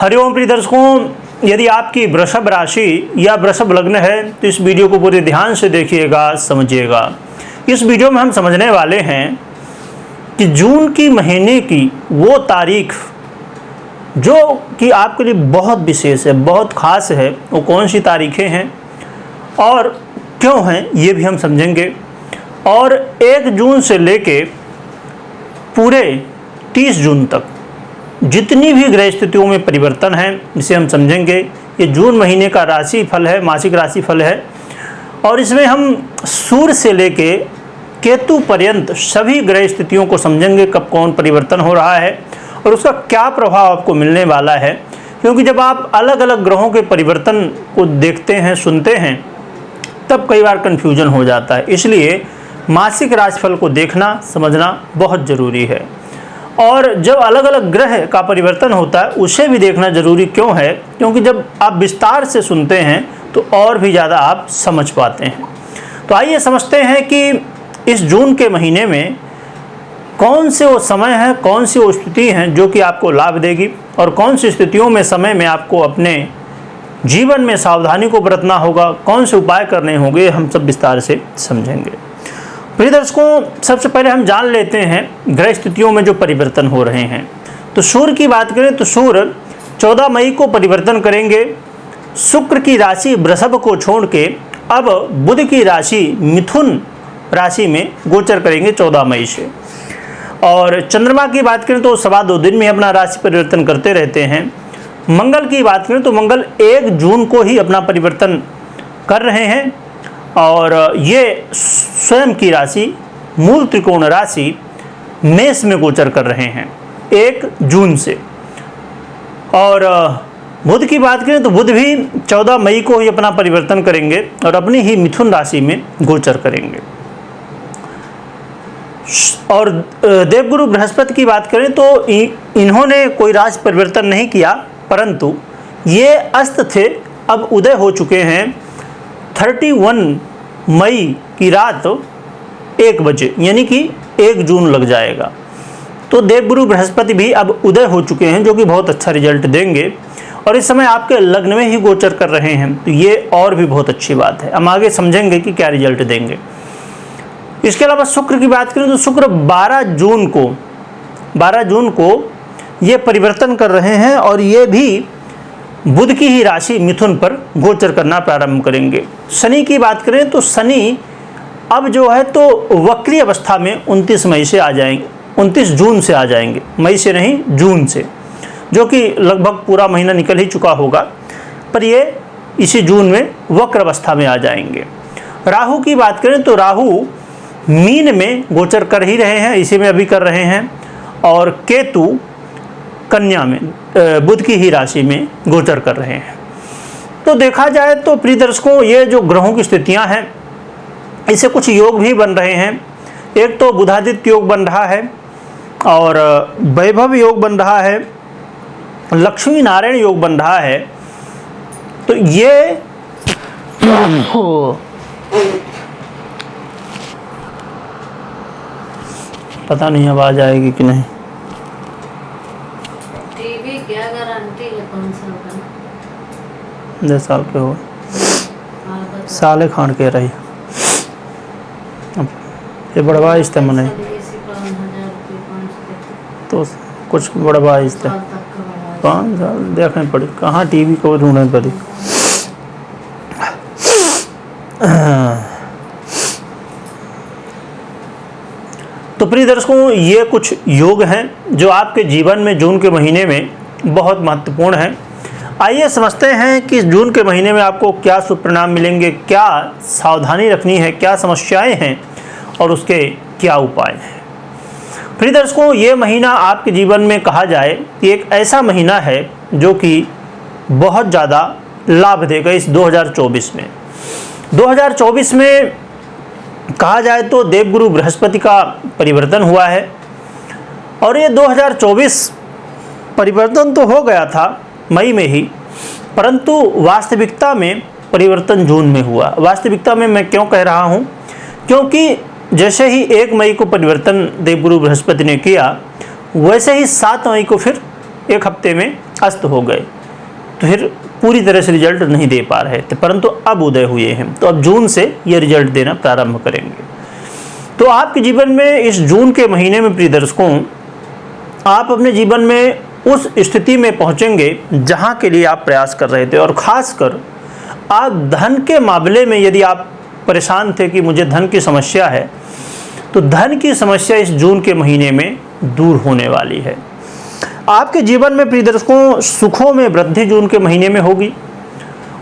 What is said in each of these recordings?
हरिओम प्रिय दर्शकों, यदि आपकी वृषभ राशि या वृषभ लग्न है तो इस वीडियो को पूरे ध्यान से देखिएगा, समझिएगा। इस वीडियो में हम समझने वाले हैं कि जून की महीने की वो तारीख जो कि आपके लिए बहुत विशेष है, बहुत खास है, वो कौन सी तारीखें हैं और क्यों हैं ये भी हम समझेंगे। और 1 जून से लेके पूरे 30 जून तक जितनी भी ग्रह स्थितियों में परिवर्तन है इसे हम समझेंगे। ये जून महीने का राशि फल है, मासिक राशि फल है, और इसमें हम सूर्य से लेके केतु पर्यंत सभी ग्रह स्थितियों को समझेंगे, कब कौन परिवर्तन हो रहा है और उसका क्या प्रभाव आपको मिलने वाला है। क्योंकि जब आप अलग अलग ग्रहों के परिवर्तन को देखते हैं, सुनते हैं, तब कई बार कन्फ्यूजन हो जाता है। इसलिए मासिक राशिफल को देखना, समझना बहुत ज़रूरी है। और जब अलग अलग ग्रह का परिवर्तन होता है उसे भी देखना जरूरी क्यों है, क्योंकि जब आप विस्तार से सुनते हैं तो और भी ज़्यादा आप समझ पाते हैं। तो आइए समझते हैं कि इस जून के महीने में कौन से वो समय है, कौन सी वो स्थिति हैं जो कि आपको लाभ देगी और कौन सी स्थितियों में, समय में आपको अपने जीवन में सावधानी को बरतना होगा, कौन से उपाय करने होंगे, हम सब विस्तार से समझेंगे। प्रिय दर्शकों, सबसे पहले हम जान लेते हैं ग्रह स्थितियों में जो परिवर्तन हो रहे हैं। तो सूर्य की बात करें तो सूर्य 14 मई को परिवर्तन करेंगे। शुक्र की राशि वृषभ को छोड़ के अब बुध की राशि मिथुन राशि में गोचर करेंगे 14 मई से। और चंद्रमा की बात करें तो 2.25 दिन में अपना राशि परिवर्तन करते रहते हैं। मंगल की बात करें तो मंगल 1 जून को ही अपना परिवर्तन कर रहे हैं और ये स्वयं की राशि मूल त्रिकोण राशि मेष में गोचर कर रहे हैं 1 जून से। और बुध की बात करें तो बुध भी 14 मई को ही अपना परिवर्तन करेंगे और अपनी ही मिथुन राशि में गोचर करेंगे। और देवगुरु बृहस्पति की बात करें तो इन्होंने कोई राशि परिवर्तन नहीं किया, परंतु ये अस्त थे, अब उदय हो चुके हैं 31 मई की रात 1 बजे, यानी कि 1 जून लग जाएगा। तो देवगुरु बृहस्पति भी अब उदय हो चुके हैं, जो कि बहुत अच्छा रिजल्ट देंगे और इस समय आपके लग्न में ही गोचर कर रहे हैं, तो ये और भी बहुत अच्छी बात है। हम आगे समझेंगे कि क्या रिजल्ट देंगे। इसके अलावा शुक्र की बात करें तो शुक्र 12 जून को ये परिवर्तन कर रहे हैं और ये भी बुध की ही राशि मिथुन पर गोचर करना प्रारंभ करेंगे। शनि की बात करें तो शनि अब जो है तो वक्री अवस्था में 29 मई से आ जाएंगे, 29 जून से आ जाएंगे, मई से नहीं जून से, जो कि लगभग पूरा महीना निकल ही चुका होगा, पर ये इसी जून में वक्र अवस्था में आ जाएंगे। राहु की बात करें तो राहु मीन में गोचर कर ही रहे हैं, इसी में अभी कर रहे हैं, और केतु कन्या में बुध की ही राशि में गोचर कर रहे हैं। तो देखा जाए तो प्रिय दर्शकों, ये जो ग्रहों की स्थितियां हैं इससे कुछ योग भी बन रहे हैं। एक तो बुधादित्य योग बन रहा है और वैभव योग बन रहा है, लक्ष्मी नारायण योग बन रहा है। तो ये पता नहीं आवाज आएगी कि नहीं। टीवी क्या गारंटी है 5 साल का? 10 साल के हो, साले खान के रही। ये बड़वा इस्ते मने तो कुछ बड़वा इस्ते 5 साल देखने पड़ी, कहाँ टीवी को ढूंढने पड़ी। तो प्रिय दर्शकों, ये कुछ योग हैं जो आपके जीवन में जून के महीने में बहुत महत्वपूर्ण हैं। आइए समझते हैं कि जून के महीने में आपको क्या शुभ परिणाम मिलेंगे, क्या सावधानी रखनी है, क्या समस्याएं हैं और उसके क्या उपाय हैं। प्रिय दर्शकों, ये महीना आपके जीवन में कहा जाए कि एक ऐसा महीना है जो कि बहुत ज़्यादा लाभ देगा इस 2024 में। 2024 में कहा जाए तो देवगुरु बृहस्पति का परिवर्तन हुआ है और ये 2024 परिवर्तन तो हो गया था मई में ही, परंतु वास्तविकता में परिवर्तन जून में हुआ। वास्तविकता में मैं क्यों कह रहा हूँ, क्योंकि जैसे ही 1 मई को परिवर्तन देवगुरु बृहस्पति ने किया, वैसे ही 7 मई को फिर 1 हफ्ते में अस्त हो गए तो फिर पूरी तरह से रिजल्ट नहीं दे पा रहे थे, परंतु अब उदय हुए हैं तो अब जून से ये रिजल्ट देना प्रारंभ करेंगे। तो आपके जीवन में इस जून के महीने में प्रिय दर्शकों, आप अपने जीवन में उस स्थिति में पहुंचेंगे जहां के लिए आप प्रयास कर रहे थे, और ख़ासकर आप धन के मामले में यदि आप परेशान थे कि मुझे धन की समस्या है, तो धन की समस्या इस जून के महीने में दूर होने वाली है। आपके जीवन में प्रिय दर्शकों सुखों में वृद्धि जून के महीने में होगी,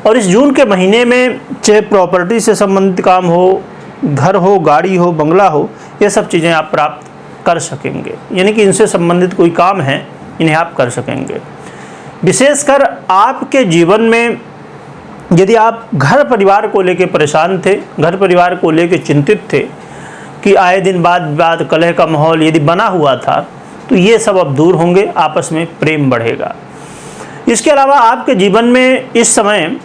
और इस जून के महीने में चाहे प्रॉपर्टी से संबंधित काम हो, घर हो, गाड़ी हो, बंगला हो, ये सब चीज़ें आप प्राप्त कर सकेंगे। यानी कि इनसे संबंधित कोई काम है, इन्हें आप कर सकेंगे। विशेषकर आपके जीवन में यदि आप घर परिवार को लेकर परेशान थे, घर परिवार को लेकर चिंतित थे कि आए दिन वाद विवाद कलह का माहौल यदि बना हुआ था, तो ये सब अब दूर होंगे, आपस में प्रेम बढ़ेगा। इसके अलावा आपके जीवन में इस समय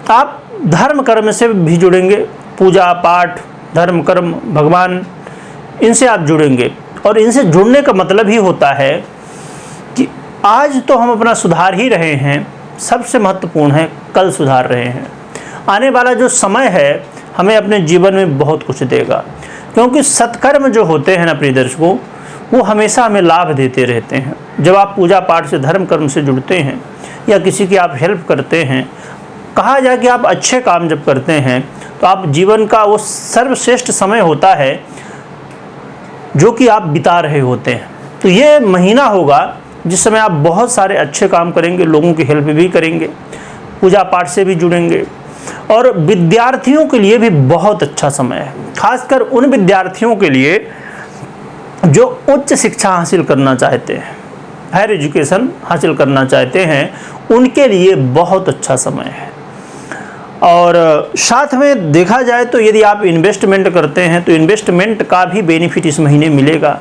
आप धर्म कर्म से भी जुड़ेंगे, पूजा पाठ, धर्म कर्म, भगवान, इनसे आप जुड़ेंगे। और इनसे जुड़ने का मतलब ही होता है कि आज तो हम अपना सुधार ही रहे हैं, सबसे महत्वपूर्ण है कल सुधार रहे हैं। आने वाला जो समय है हमें अपने जीवन में बहुत कुछ देगा, क्योंकि सत्कर्म जो होते हैं ना प्रिय दर्शकों, वो हमेशा हमें लाभ देते रहते हैं। जब आप पूजा पाठ से, धर्म कर्म से जुड़ते हैं या किसी की आप हेल्प करते हैं, कहा जाए कि आप अच्छे काम जब करते हैं तो आप जीवन का वो सर्वश्रेष्ठ समय होता है जो कि आप बिता रहे होते हैं। तो ये महीना होगा जिस समय आप बहुत सारे अच्छे काम करेंगे, लोगों की हेल्प भी करेंगे, पूजा पाठ से भी जुड़ेंगे। और विद्यार्थियों के लिए भी बहुत अच्छा समय है, खासकर उन विद्यार्थियों के लिए जो उच्च शिक्षा हासिल करना चाहते हैं, हायर एजुकेशन हासिल करना चाहते हैं, उनके लिए बहुत अच्छा समय है। और साथ में देखा जाए तो यदि आप इन्वेस्टमेंट करते हैं तो इन्वेस्टमेंट का भी बेनिफिट इस महीने मिलेगा।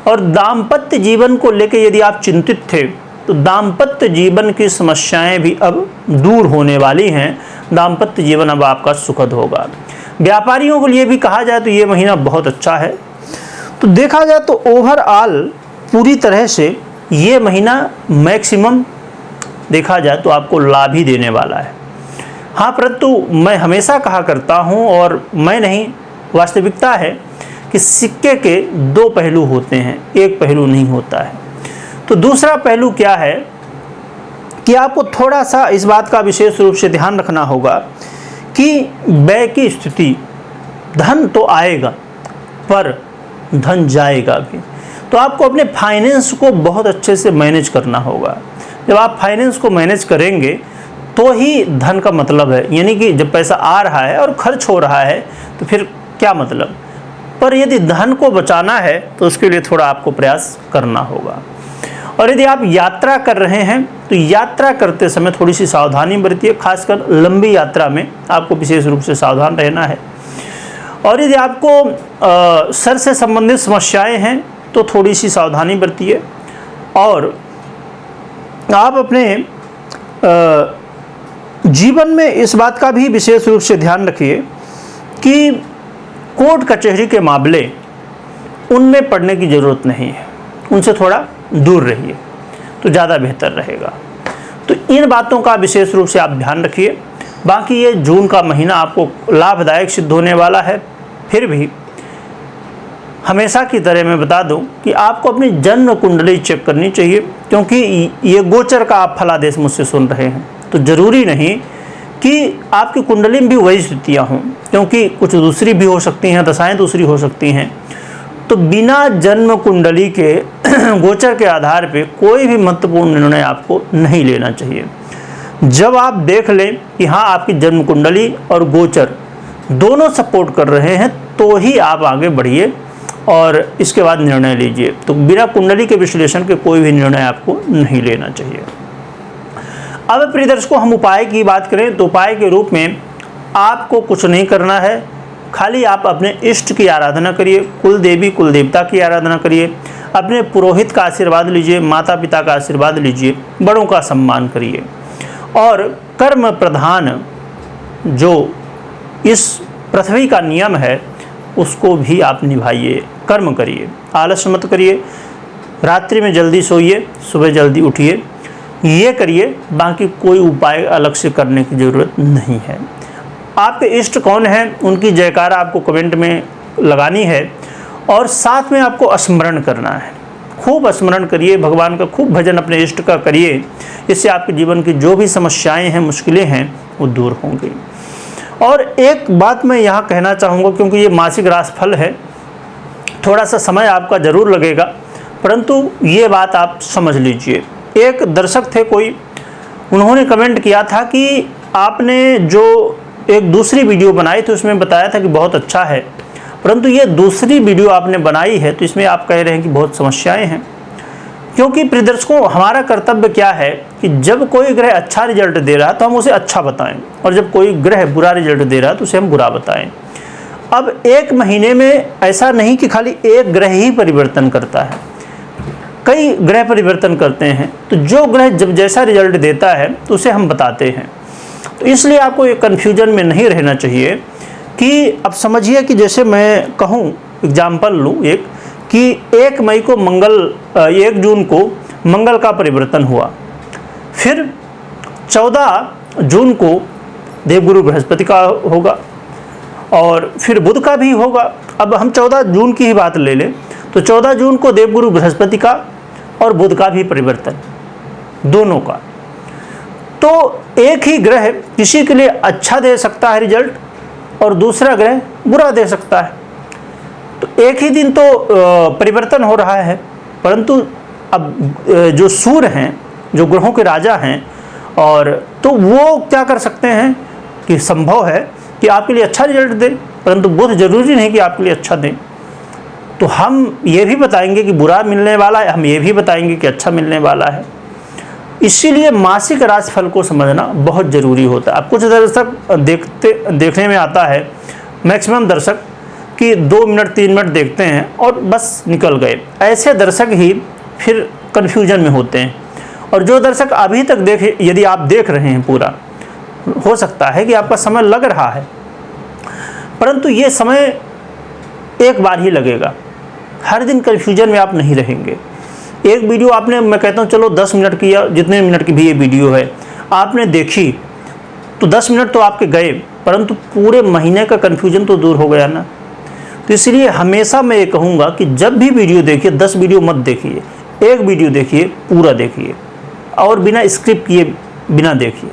और दाम्पत्य जीवन को लेकर यदि आप चिंतित थे तो दाम्पत्य जीवन की समस्याएं भी अब दूर होने वाली हैं, दाम्पत्य जीवन अब आपका सुखद होगा। व्यापारियों के लिए भी कहा जाए तो ये महीना बहुत अच्छा है। तो देखा जाए तो ओवरऑल पूरी तरह से ये महीना मैक्सिमम देखा जाए तो आपको लाभ ही देने वाला है। हाँ, परंतु मैं हमेशा कहा करता हूँ, और मैं नहीं, वास्तविकता है कि सिक्के के दो पहलू होते हैं, एक पहलू नहीं होता है। तो दूसरा पहलू क्या है कि आपको थोड़ा सा इस बात का विशेष रूप से ध्यान रखना होगा कि व्यय की स्थिति, धन तो आएगा पर धन जाएगा भी। तो आपको अपने फाइनेंस को बहुत अच्छे से मैनेज करना होगा। जब आप फाइनेंस को मैनेज करेंगे तो ही धन का मतलब है, यानी कि जब पैसा आ रहा है और खर्च हो रहा है तो फिर क्या मतलब। पर यदि धन को बचाना है तो उसके लिए थोड़ा आपको प्रयास करना होगा। और यदि आप यात्रा कर रहे हैं तो यात्रा करते समय थोड़ी सी सावधानी बरतिए, खासकर लंबी यात्रा में आपको विशेष रूप से सावधान रहना है। और यदि आपको सर से संबंधित समस्याएं हैं तो थोड़ी सी सावधानी बरतिए। और आप अपने जीवन में इस बात का भी विशेष रूप से ध्यान रखिए कि कोर्ट कचहरी के मामले, उनमें पड़ने की ज़रूरत नहीं है, उनसे थोड़ा दूर रहिए तो ज़्यादा बेहतर रहेगा। तो इन बातों का विशेष रूप से आप ध्यान रखिए। बाकी ये जून का महीना आपको लाभदायक सिद्ध होने वाला है। फिर भी हमेशा की तरह मैं बता दूं कि आपको अपनी जन्म कुंडली चेक करनी चाहिए, क्योंकि ये गोचर का आप फलादेश मुझसे सुन रहे हैं तो ज़रूरी नहीं कि आपकी कुंडली में भी वही स्थितियाँ हों, क्योंकि कुछ दूसरी भी हो सकती हैं, दशाएं दूसरी हो सकती हैं। तो बिना जन्म कुंडली के गोचर के आधार पे कोई भी महत्वपूर्ण निर्णय आपको नहीं लेना चाहिए। जब आप देख लें कि हाँ आपकी जन्म कुंडली और गोचर दोनों सपोर्ट कर रहे हैं तो ही आप आगे बढ़िए और इसके बाद निर्णय लीजिए। तो बिना कुंडली के विश्लेषण के कोई भी निर्णय आपको नहीं लेना चाहिए। अब प्रिय दर्शकों, हम उपाय की बात करें तो उपाय के रूप में आपको कुछ नहीं करना है, खाली आप अपने इष्ट की आराधना करिए, कुल देवी कुल देवता की आराधना करिए, अपने पुरोहित का आशीर्वाद लीजिए, माता पिता का आशीर्वाद लीजिए, बड़ों का सम्मान करिए। और कर्म प्रधान जो इस पृथ्वी का नियम है उसको भी आप निभाइए, कर्म करिए, आलस्य मत करिए, रात्रि में जल्दी सोइए, सुबह जल्दी उठिए। ये करिए, बाकी कोई उपाय अलग से करने की ज़रूरत नहीं है। आपके इष्ट कौन हैं उनकी जयकारा आपको कमेंट में लगानी है और साथ में आपको स्मरण करना है। खूब स्मरण करिए, भगवान का खूब भजन अपने इष्ट का करिए, इससे आपके जीवन की जो भी समस्याएं हैं, मुश्किलें हैं, वो दूर होंगी। और एक बात मैं यहाँ कहना चाहूँगा, क्योंकि ये मासिक राशिफल है, थोड़ा सा समय आपका ज़रूर लगेगा, परंतु ये बात आप समझ लीजिए। एक दर्शक थे कोई, उन्होंने कमेंट किया था कि आपने जो एक दूसरी वीडियो बनाई थी उसमें बताया था कि बहुत अच्छा है, परंतु ये दूसरी वीडियो आपने बनाई है तो इसमें आप कह रहे हैं कि बहुत समस्याएं हैं। क्योंकि प्रिय दर्शकों, हमारा कर्तव्य क्या है कि जब कोई ग्रह अच्छा रिजल्ट दे रहा है तो हम उसे अच्छा बताएं, और जब कोई ग्रह बुरा रिजल्ट दे रहा है तो उसे हम बुरा बताएं। अब एक महीने में ऐसा नहीं कि खाली एक ग्रह ही परिवर्तन करता है, कई ग्रह परिवर्तन करते हैं, तो जो ग्रह जब जैसा रिजल्ट देता है तो उसे हम बताते हैं। तो इसलिए आपको एक कन्फ्यूजन में नहीं रहना चाहिए कि अब समझिए कि जैसे मैं कहूँ, एग्जाम्पल लूँ एक, कि 1 मई को 1 जून को मंगल का परिवर्तन हुआ, फिर 14 जून को देवगुरु बृहस्पति का होगा, और फिर बुध का भी होगा। अब हम 14 जून की ही बात ले लें तो 14 जून को देवगुरु बृहस्पति का और बुध का भी परिवर्तन, दोनों का। तो एक ही ग्रह किसी के लिए अच्छा दे सकता है रिजल्ट और दूसरा ग्रह बुरा दे सकता है। तो एक ही दिन तो परिवर्तन हो रहा है, परंतु अब जो सूर्य हैं, जो ग्रहों के राजा हैं, और तो वो क्या कर सकते हैं कि संभव है कि आपके लिए अच्छा रिजल्ट दें, परंतु बुध जरूरी नहीं कि आपके लिए अच्छा दें। तो हम ये भी बताएंगे कि बुरा मिलने वाला है, हम ये भी बताएंगे कि अच्छा मिलने वाला है। इसीलिए मासिक राशिफल को समझना बहुत ज़रूरी होता है। अब कुछ दर्शक देखने में आता है, मैक्सिमम दर्शक कि 2 मिनट 3 मिनट देखते हैं और बस निकल गए। ऐसे दर्शक ही फिर कन्फ्यूजन में होते हैं। और जो दर्शक अभी तक देखे, यदि आप देख रहे हैं पूरा, हो सकता है कि आपका समय लग रहा है, परंतु ये समय एक बार ही लगेगा। हर दिन कन्फ्यूजन में आप नहीं रहेंगे। एक वीडियो आपने, मैं कहता हूँ चलो 10 मिनट की या जितने मिनट की भी ये वीडियो है आपने देखी, तो 10 मिनट तो आपके गए, परंतु पूरे महीने का कन्फ्यूजन तो दूर हो गया ना। तो इसलिए हमेशा मैं ये कहूँगा कि जब भी वीडियो देखिए, 10 वीडियो मत देखिए, एक वीडियो देखिए, पूरा देखिए, और बिना स्क्रिप्ट किए बिना देखिए।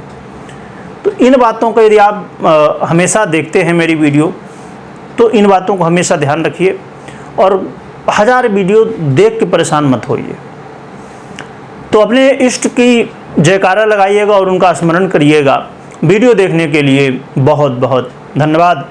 तो इन बातों को यदि आप हमेशा देखते हैं मेरी वीडियो, तो इन बातों को हमेशा ध्यान रखिए और 1000 वीडियो देख के परेशान मत होइए। तो अपने इष्ट की जयकारा लगाइएगा और उनका स्मरण करिएगा। वीडियो देखने के लिए बहुत बहुत धन्यवाद।